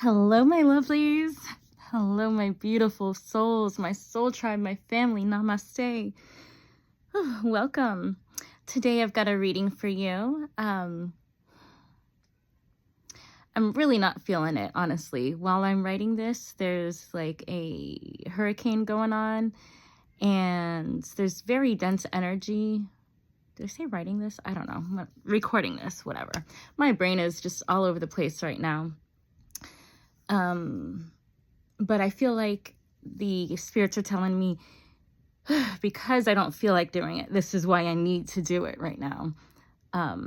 Hello, my lovelies. Hello, my beautiful souls, my soul tribe, my family. Namaste. Welcome. Today I've got a reading for you. I'm really not feeling it, honestly. While I'm writing this, there's like a hurricane going on, and there's very dense energy. Did I say writing this? I don't know. I'm recording this, whatever. My brain is just all over the place right now. But I feel like the spirits are telling me, because I don't feel like doing it, this is why I need to do it right now. My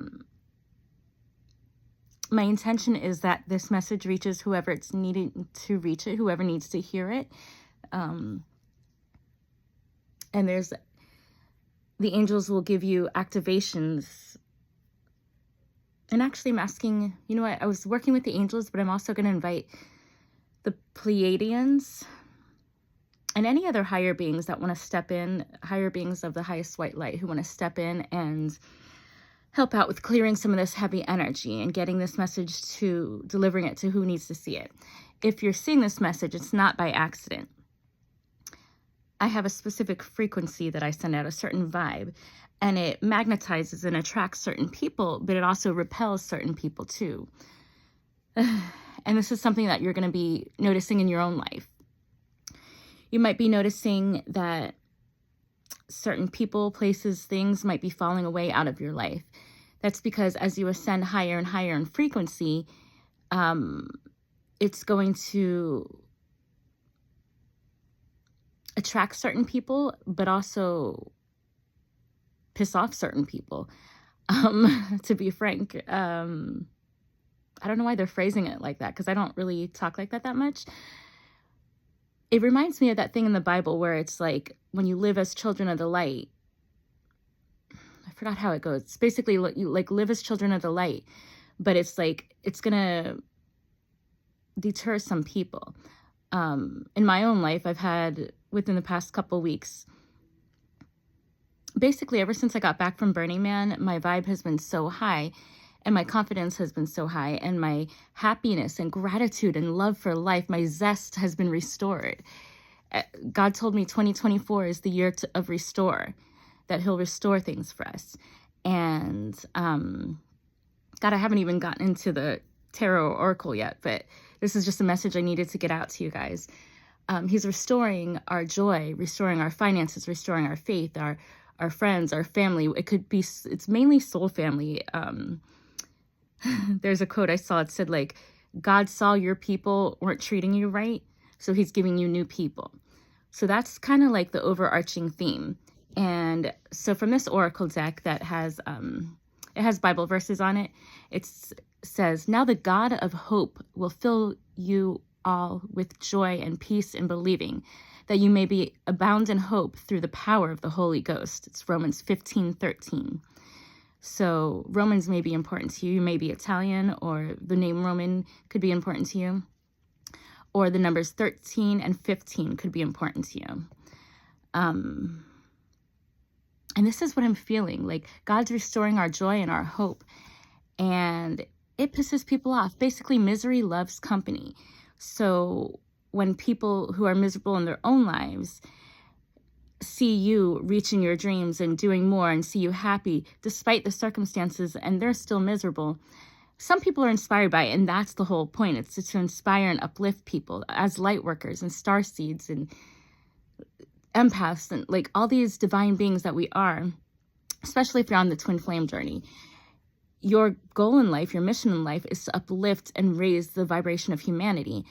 intention is that this message reaches whoever it's needed to reach it, whoever needs to hear it. And the angels will give you activations. And actually I'm asking, you know what, I was working with the angels, but I'm also going to invite the Pleiadians and any other higher beings that want to step in, higher beings of the highest white light who want to step in and help out with clearing some of this heavy energy and getting this message to delivering it to who needs to see it. If you're seeing this message, it's not by accident. I have a specific frequency that I send out, a certain vibe, and it magnetizes and attracts certain people, but it also repels certain people too. And this is something that you're going to be noticing in your own life. You might be noticing that certain people, places, things might be falling away out of your life. That's because as you ascend higher and higher in frequency, it's going to attract certain people, but also piss off certain people. To be frank, I don't know why they're phrasing it like that, because I don't really talk like that much. It reminds me of that thing in the Bible where it's like, when you live as children of the light, I forgot how it goes. It's basically you like live as children of the light, but it's like, it's going to deter some people. In my own life, I've had, within the past couple weeks, basically ever since I got back from Burning Man, my vibe has been so high. And my confidence has been so high, and my happiness and gratitude and love for life, my zest has been restored. God told me 2024 is the year of restore, that he'll restore things for us. And God, I haven't even gotten into the tarot oracle yet, but this is just a message I needed to get out to you guys. He's restoring our joy, restoring our finances, restoring our faith, our friends, our family. It's mainly soul family. There's a quote I saw. It said, like, God saw your people weren't treating you right, so he's giving you new people. So that's kind of like the overarching theme. And so from this oracle deck that has, it has Bible verses on it, it says, now the God of hope will fill you all with joy and peace in believing, that you may be abound in hope through the power of the Holy Ghost. It's Romans 15:13. So Romans may be important to you. You may be Italian, or the name Roman could be important to you. Or the numbers 13 and 15 could be important to you. And this is what I'm feeling. Like, God's restoring our joy and our hope. And it pisses people off. Basically, misery loves company. So when people who are miserable in their own lives see you reaching your dreams and doing more, and see you happy despite the circumstances, and they're still miserable, some people are inspired by it, and that's the whole point. It's to inspire and uplift people as Lightworkers and Starseeds and empaths and like all these divine beings that we are, especially if you're on the twin flame journey. Your goal in life, your mission in life, is to uplift and raise the vibration of humanity.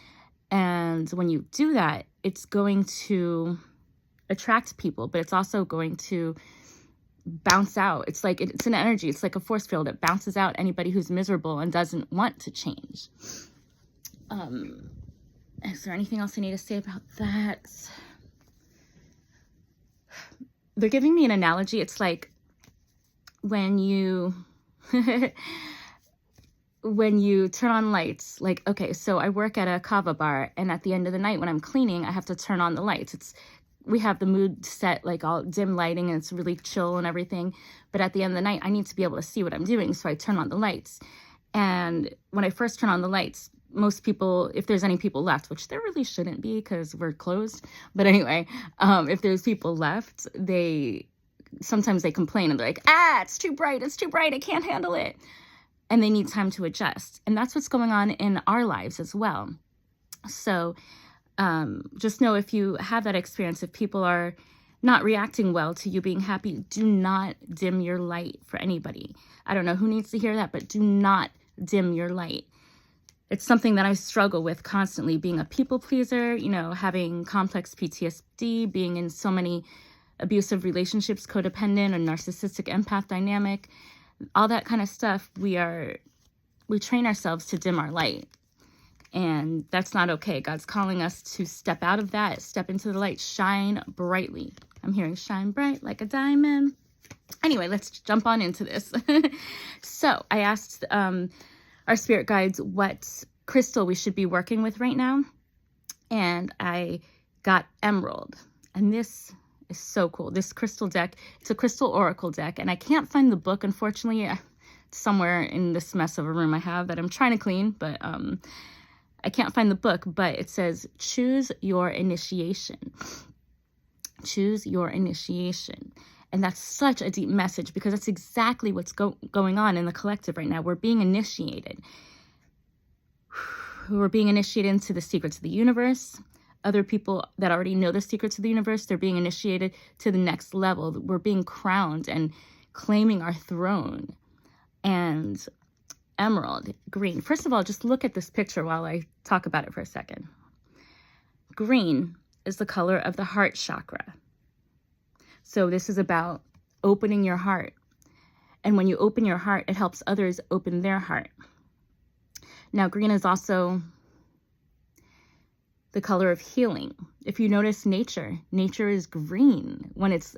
And when you do that, it's going to attract people, but it's also going to bounce out. It's like, it's an energy. It's like a force field. It bounces out anybody who's miserable and doesn't want to change. Is there anything else I need to say about that? They're giving me an analogy. It's like when you when you turn on lights. Like, okay, so I work at a kava bar, and at the end of the night when I'm cleaning, I have to turn on the lights. We have the mood set, like all dim lighting, and it's really chill and everything. But at the end of the night, I need to be able to see what I'm doing, so I turn on the lights. And when I first turn on the lights, most people, if there's any people left, which there really shouldn't be because we're closed. But anyway, if there's people left, sometimes they complain and they're like, it's too bright, I can't handle it. And they need time to adjust. And that's what's going on in our lives as well. So just know, if you have that experience, if people are not reacting well to you being happy, do not dim your light for anybody. I don't know who needs to hear that, but do not dim your light. It's something that I struggle with constantly, being a people pleaser, having complex PTSD, being in so many abusive relationships, codependent or narcissistic empath dynamic, all that kind of stuff. We train ourselves to dim our light, and that's not okay. God's calling us to step out of that, step into the light, shine brightly. I'm hearing shine bright like a diamond. Anyway, let's jump on into this. So I asked our spirit guides what crystal we should be working with right now, and I got emerald. And this is so cool. This crystal deck, it's a crystal oracle deck, and I can't find the book, unfortunately. It's somewhere in this mess of a room I have that I'm trying to clean, but I can't find the book. But it says, choose your initiation. Choose your initiation. And that's such a deep message, because that's exactly what's going on in the collective right now. We're being initiated. We're being initiated into the secrets of the universe. Other people that already know the secrets of the universe, they're being initiated to the next level. We're being crowned and claiming our throne. And emerald, green. First of all, just look at this picture while I talk about it for a second. Green is the color of the heart chakra. So this is about opening your heart. And when you open your heart, it helps others open their heart. Now, green is also the color of healing. If you notice nature is green when it's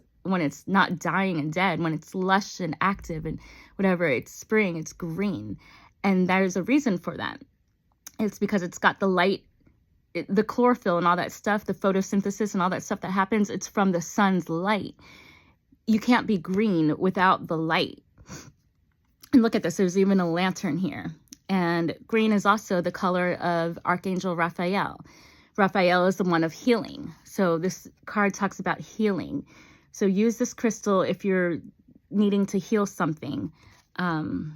not dying and dead, when it's lush and active and whatever, it's spring, it's green. And there's a reason for that. It's because it's got the light, the chlorophyll and all that stuff, the photosynthesis and all that stuff that happens, it's from the sun's light. You can't be green without the light. And look at this, there's even a lantern here. And green is also the color of Archangel Raphael. Raphael is the one of healing. So this card talks about healing. So use this crystal if you're needing to heal something. And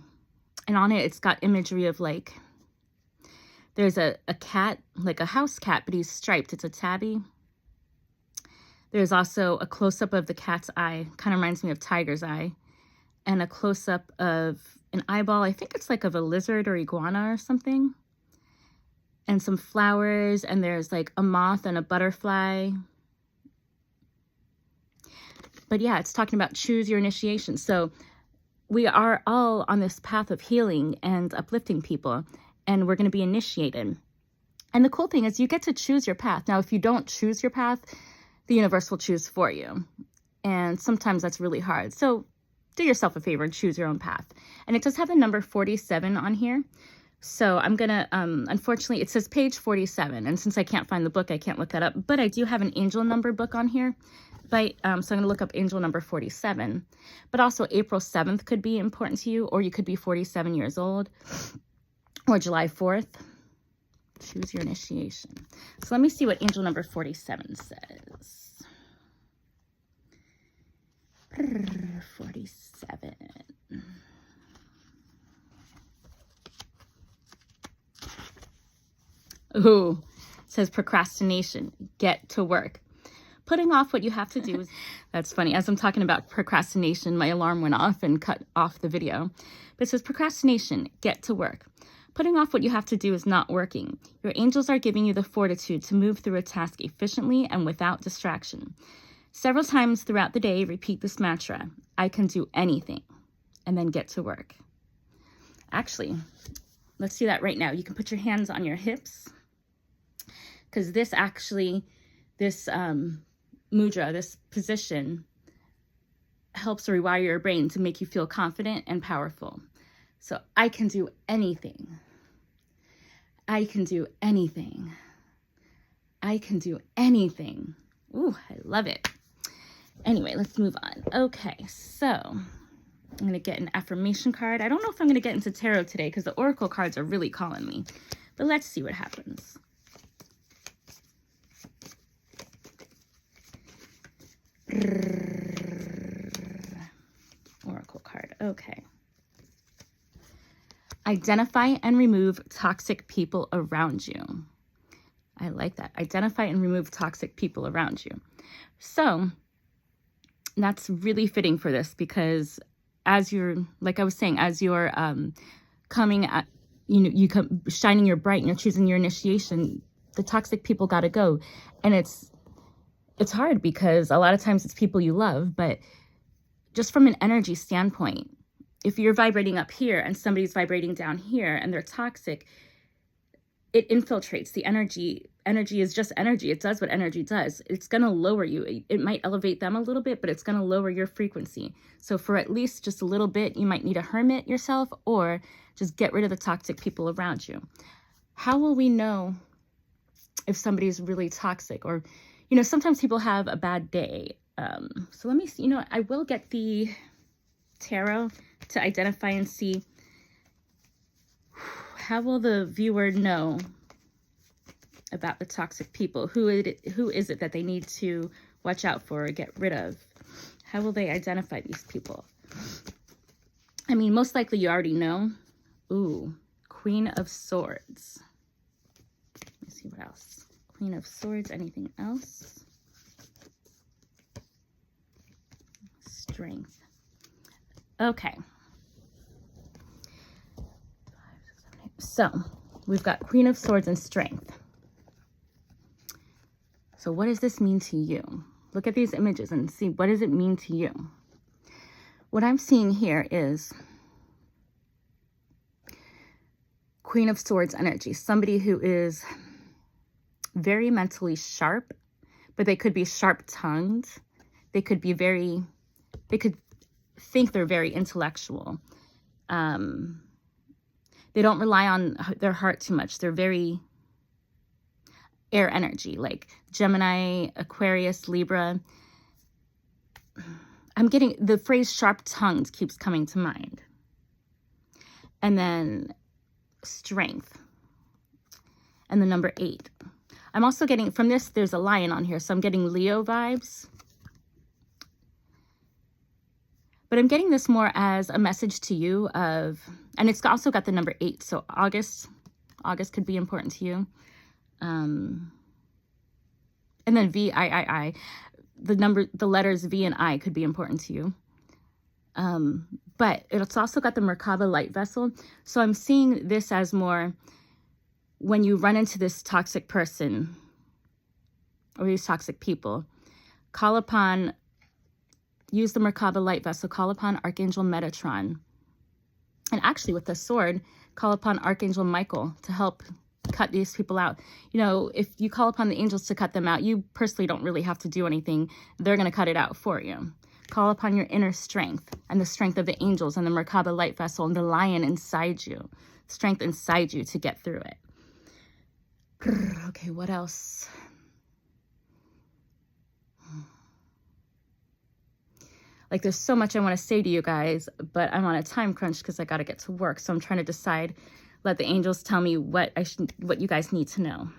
on it, it's got imagery of like, there's a cat, like a house cat, but he's striped. It's a tabby. There's also a close-up of the cat's eye. Kind of reminds me of tiger's eye. And a close-up of an eyeball. I think it's like of a lizard or iguana or something. And some flowers. And there's like a moth and a butterfly. But yeah, it's talking about choose your initiation. So we are all on this path of healing and uplifting people. And we're going to be initiated. And the cool thing is you get to choose your path. Now, if you don't choose your path, the universe will choose for you. And sometimes that's really hard. So do yourself a favor and choose your own path. And it does have the number 47 on here. So I'm going to, unfortunately, it says page 47. And since I can't find the book, I can't look that up. But I do have an angel number book on here. But, so I'm going to look up angel number 47. But also April 7th could be important to you. Or you could be 47 years old. Or July 4th. Choose your initiation. So let me see what angel number 47 says. 47. Ooh, it says procrastination. Get to work. Putting off what you have to do. That's funny. As I'm talking about procrastination, my alarm went off and cut off the video. But it says procrastination. Get to work. Putting off what you have to do is not working. Your angels are giving you the fortitude to move through a task efficiently and without distraction. Several times throughout the day, repeat this mantra. I can do anything. And then get to work. Actually, let's do that right now. You can put your hands on your hips. Because this mudra, this position, helps rewire your brain to make you feel confident and powerful. So I can do anything. I can do anything. I can do anything. Ooh, I love it. Anyway, let's move on. Okay, so I'm going to get an affirmation card. I don't know if I'm going to get into tarot today because the oracle cards are really calling me. But let's see what happens. Oracle card. Okay. Identify and remove toxic people around you. I like that. Identify and remove toxic people around you. So that's really fitting for this, because as you're, like I was saying, as you're coming at, you come shining your bright and you're choosing your initiation, the toxic people got to go. And it's hard because a lot of times it's people you love, but just from an energy standpoint, if you're vibrating up here and somebody's vibrating down here and they're toxic, it infiltrates the energy. Energy is just energy. It does what energy does. It's going to lower you. It might elevate them a little bit, but it's going to lower your frequency. So for at least just a little bit, you might need to hermit yourself or just get rid of the toxic people around you. How will we know if somebody's really toxic? Or, sometimes people have a bad day. So let me see, I will get the tarot to identify and see, how will the viewer know about the toxic people? Who is it that they need to watch out for or get rid of? How will they identify these people? I mean, most likely you already know. Ooh, Queen of Swords. Let me see what else. Queen of Swords, anything else? Strength. Okay. So we've got Queen of Swords and Strength. So what does this mean to you? Look at these images and see, what does it mean to you? What I'm seeing here is Queen of Swords energy. Somebody who is very mentally sharp, but they could be sharp-tongued. They could think they're very intellectual. They don't rely on their heart too much. They're very air energy, like Gemini, Aquarius, Libra. I'm getting the phrase sharp-tongued keeps coming to mind. And then strength. And the number 8. I'm also getting, from this, there's a lion on here, so I'm getting Leo vibes. But I'm getting this more as a message to you of, and it's also got the number 8. So August could be important to you. And then VIII, the letters V and I could be important to you. But it's also got the Merkaba light vessel. So I'm seeing this as more when you run into this toxic person or these toxic people, use the Merkaba light vessel, call upon Archangel Metatron. And actually with the sword, call upon Archangel Michael to help cut these people out. If you call upon the angels to cut them out, you personally don't really have to do anything. They're going to cut it out for you. Call upon your inner strength and the strength of the angels and the Merkaba light vessel and the lion inside you. Strength inside you to get through it. Okay, what else? Like, there's so much I want to say to you guys, but I'm on a time crunch because I got to get to work. So I'm trying to decide, let the angels tell me what you guys need to know.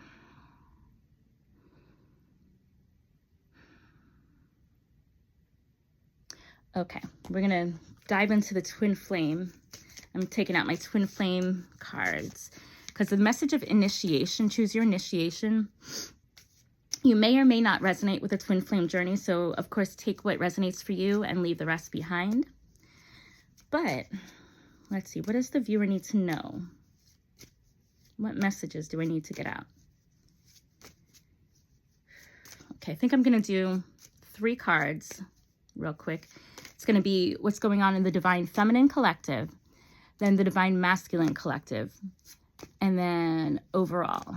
Okay, we're going to dive into the twin flame. I'm taking out my twin flame cards because the message of initiation, choose your initiation. You may or may not resonate with the twin flame journey. So of course, take what resonates for you and leave the rest behind. But let's see, what does the viewer need to know? What messages do I need to get out? Okay, I think I'm going to do 3 cards real quick. It's going to be what's going on in the Divine Feminine Collective, then the Divine Masculine Collective, and then overall.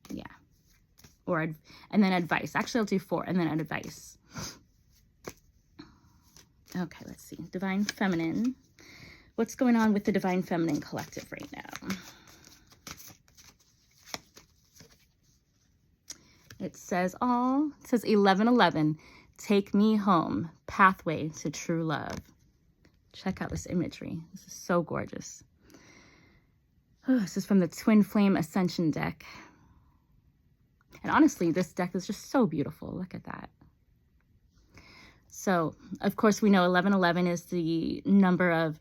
Yeah. And then advice. Actually, I'll do 4 and then advice. Okay, let's see. Divine Feminine. What's going on with the Divine Feminine Collective right now? It says 1111. Take me home. Pathway to true love. Check out this imagery. This is so gorgeous. Oh, this is from the Twin Flame Ascension deck. And honestly, this deck is just so beautiful. Look at that. So, of course, we know 1111 is the number of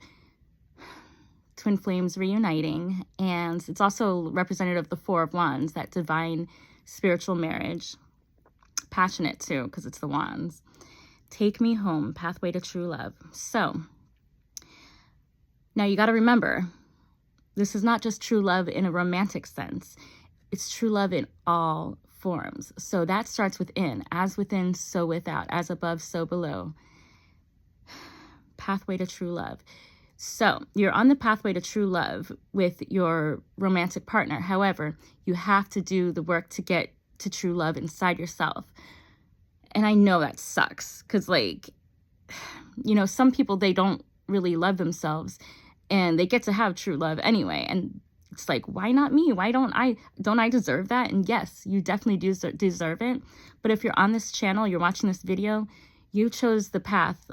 twin flames reuniting. And it's also representative of the Four of Wands, that divine spiritual marriage. Passionate, too, because it's the wands. Take me home, pathway to true love. So, now you got to remember, this is not just true love in a romantic sense. It's true love in all forms. So that starts within. As within, so without. As above, so below. Pathway to true love. So you're on the pathway to true love with your romantic partner. However, you have to do the work to get to true love inside yourself. And I know that sucks because, like, you know, some people, they don't really love themselves and they get to have true love anyway. And it's like, why not me? Why don't I deserve that? And yes, you definitely do deserve it. But if you're on this channel, you're watching this video, you chose the path.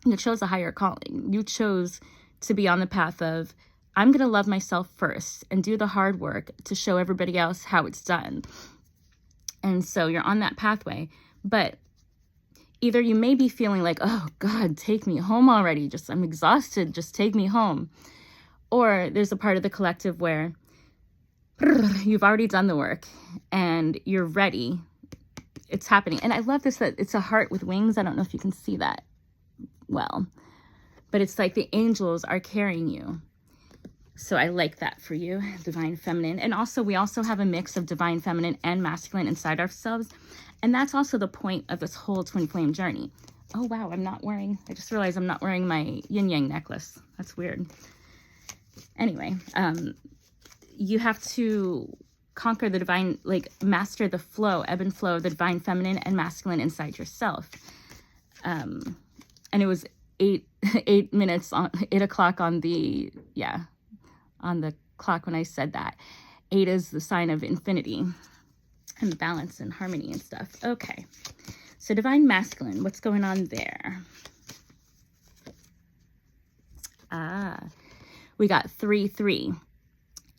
You chose a higher calling. You chose to be on the path of, I'm going to love myself first and do the hard work to show everybody else how it's done. And so you're on that pathway. But either you may be feeling like, oh God, take me home already. I'm exhausted. Just take me home. Or there's a part of the collective where you've already done the work and you're ready. It's happening. And I love this, that it's a heart with wings. I don't know if you can see that well, but it's like the angels are carrying you. So I like that for you, divine feminine. And also, we also have a mix of divine feminine and masculine inside ourselves. And that's also the point of this whole twin flame journey. Oh, wow, I just realized I'm not wearing my yin yang necklace. That's weird. Anyway, you have to conquer the divine, like master the flow, ebb and flow of the divine feminine and masculine inside yourself. And it was 8 minutes on 8 o'clock on the clock when I said that. 8 is the sign of infinity and balance and harmony and stuff. Okay. So divine masculine, what's going on there? We got 3-3.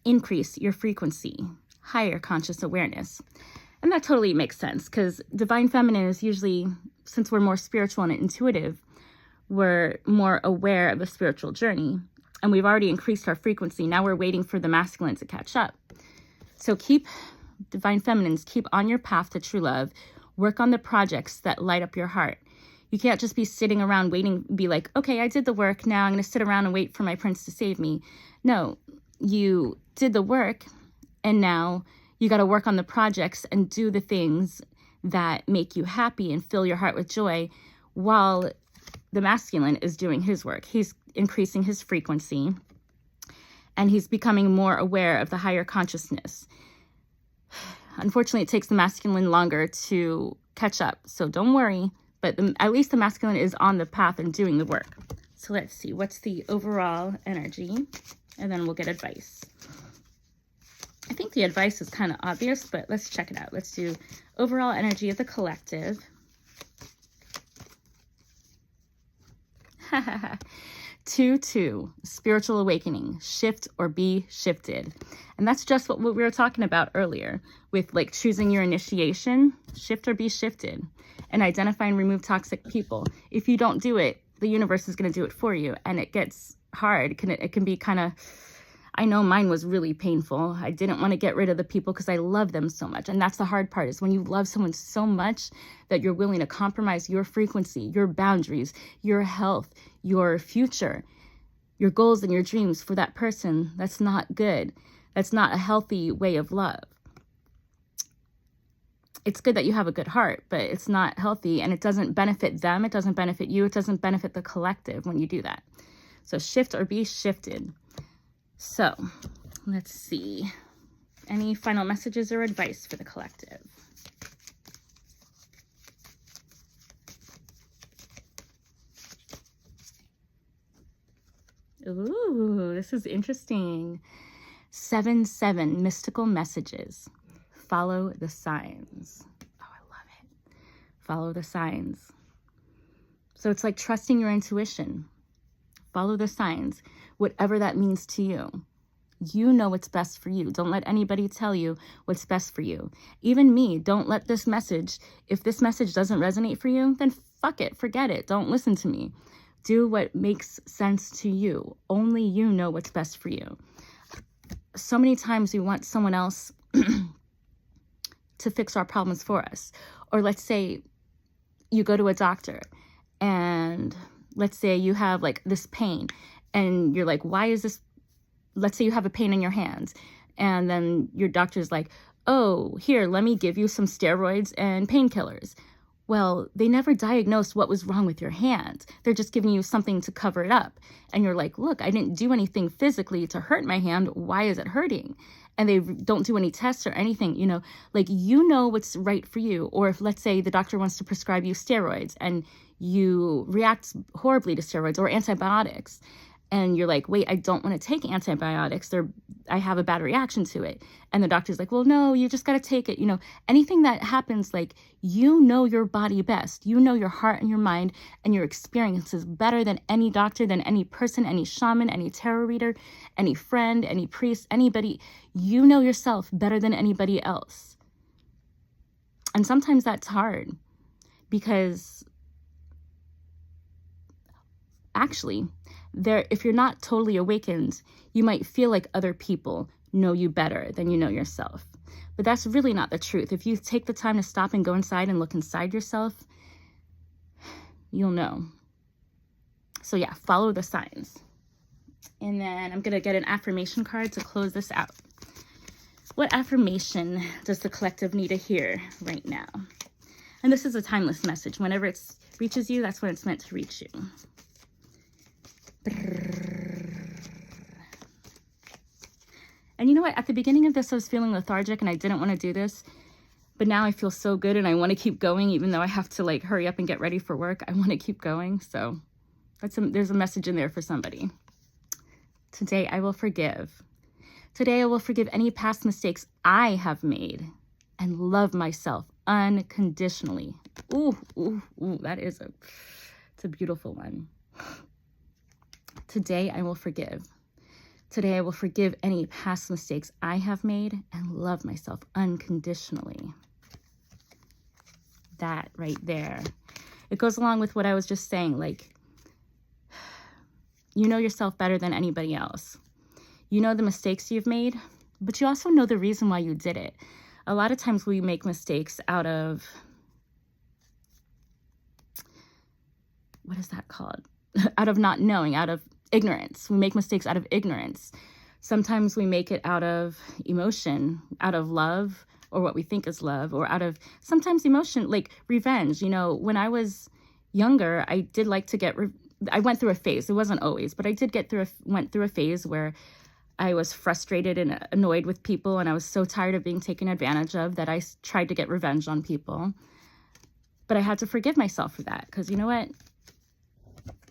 Increase your frequency, higher conscious awareness. And that totally makes sense because divine feminine is usually, since we're more spiritual and intuitive, we're more aware of the spiritual journey. And we've already increased our frequency. Now we're waiting for the masculine to catch up. So divine feminines, keep on your path to true love. Work on the projects that light up your heart. You can't just be sitting around waiting, be like, okay, I did the work. Now I'm going to sit around and wait for my prince to save me. No, you did the work and now you got to work on the projects and do the things that make you happy and fill your heart with joy while the masculine is doing his work. He's increasing his frequency and he's becoming more aware of the higher consciousness. Unfortunately, it takes the masculine longer to catch up. So don't worry, but at least the masculine is on the path and doing the work. So let's see, what's the overall energy? And then we'll get advice. I think the advice is kind of obvious, but let's check it out. Let's do overall energy of the collective. 2-2, spiritual awakening, shift or be shifted. And that's just what we were talking about earlier with like choosing your initiation, shift or be shifted, and identify and remove toxic people. If you don't do it, the universe is going to do it for you. And it gets hard. It can be kind of, I know mine was really painful. I didn't want to get rid of the people because I love them so much. And that's the hard part, is when you love someone so much that you're willing to compromise your frequency, your boundaries, your health, your future, your goals and your dreams for that person. That's not good. That's not a healthy way of love. It's good that you have a good heart, but it's not healthy and it doesn't benefit them. It doesn't benefit you. It doesn't benefit the collective when you do that. So shift or be shifted. So let's see. Any final messages or advice for the collective? Ooh, this is interesting. 7-7, mystical messages. Follow the signs. Oh, I love it. Follow the signs. So it's like trusting your intuition. Follow the signs, whatever that means to you. You know what's best for you. Don't let anybody tell you what's best for you. Even me, don't let this message, if this message doesn't resonate for you, then fuck it, forget it. Don't listen to me. Do what makes sense to you. Only you know what's best for you. So many times we want someone else to fix our problems for us. Or let's say you go to a doctor and let's say you have like this pain and you're like, why is this? Let's say you have a pain in your hands and then your doctor's like, oh, here, let me give you some steroids and painkillers. Well, they never diagnosed what was wrong with your hand. They're just giving you something to cover it up. And you're like, look, I didn't do anything physically to hurt my hand. Why is it hurting? And they don't do any tests or anything, you know, like, you know what's right for you. Or if, let's say, the doctor wants to prescribe you steroids and you react horribly to steroids or antibiotics, and you're like, wait, I don't want to take antibiotics. I have a bad reaction to it. And the doctor's like, well, no, you just got to take it. You know, anything that happens, like, you know your body best. You know your heart and your mind and your experiences better than any doctor, than any person, any shaman, any tarot reader, any friend, any priest, anybody. You know yourself better than anybody else. And sometimes that's hard because actually, if you're not totally awakened, you might feel like other people know you better than you know yourself. But that's really not the truth. If you take the time to stop and go inside and look inside yourself, you'll know. So yeah, follow the signs. And then I'm going to get an affirmation card to close this out. What affirmation does the collective need to hear right now? And this is a timeless message. Whenever it reaches you, that's when it's meant to reach you. And you know what? At the beginning of this, I was feeling lethargic and I didn't want to do this. But now I feel so good and I want to keep going, even though I have to like hurry up and get ready for work. I want to keep going. So there's a message in there for somebody. Today, I will forgive. Today, I will forgive any past mistakes I have made and love myself unconditionally. Ooh, ooh, ooh, it's a beautiful one. Today, I will forgive. Today, I will forgive any past mistakes I have made and love myself unconditionally. That right there. It goes along with what I was just saying. Like, you know yourself better than anybody else. You know the mistakes you've made, but you also know the reason why you did it. A lot of times we make mistakes out of, what is that called? Out of not knowing, out of ignorance. We make mistakes out of ignorance. Sometimes we make it out of emotion, out of love, or what we think is love, or out of sometimes emotion, like revenge. You know, when I was younger, I did like to get, I went through a phase. It wasn't always, but I did went through a phase where I was frustrated and annoyed with people, and I was so tired of being taken advantage of that I tried to get revenge on people. But I had to forgive myself for that, because you know what?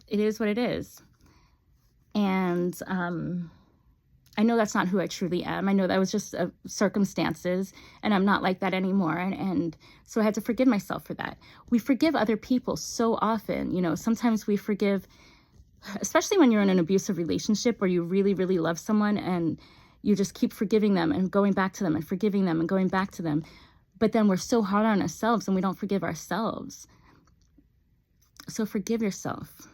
It is what it is. And I know that's not who I truly am. I know that was just circumstances, and I'm not like that anymore. And so I had to forgive myself for that. We forgive other people so often. You know, sometimes we forgive, especially when you're in an abusive relationship where you really, really love someone and you just keep forgiving them and going back to them and forgiving them and going back to them. But then we're so hard on ourselves and we don't forgive ourselves. So forgive yourself.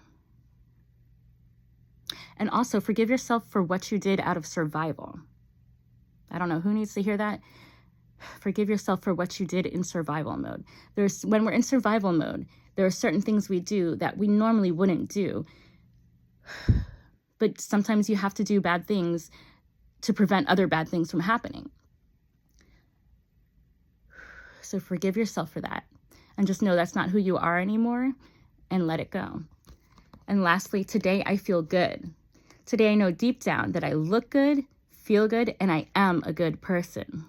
And also forgive yourself for what you did out of survival. I don't know who needs to hear that. Forgive yourself for what you did in survival mode. When we're in survival mode, there are certain things we do that we normally wouldn't do. But sometimes you have to do bad things to prevent other bad things from happening. So forgive yourself for that. And just know that's not who you are anymore, and let it go. And lastly, today I feel good. Today I know deep down that I look good, feel good, and I am a good person.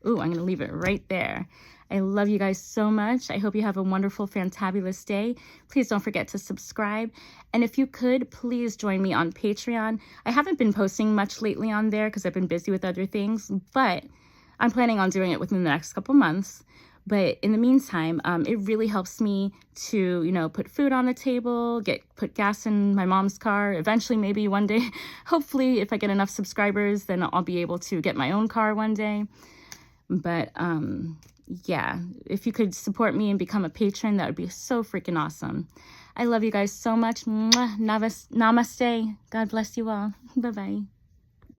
Ooh, I'm going to leave it right there. I love you guys so much. I hope you have a wonderful, fantabulous day. Please don't forget to subscribe. And if you could, please join me on Patreon. I haven't been posting much lately on there because I've been busy with other things, but I'm planning on doing it within the next couple months. But in the meantime, it really helps me to, you know, put food on the table, put gas in my mom's car. Eventually, maybe one day, hopefully, if I get enough subscribers, then I'll be able to get my own car one day. But yeah, if you could support me and become a patron, that would be so freaking awesome. I love you guys so much. Mwah. Namaste. God bless you all. Bye-bye.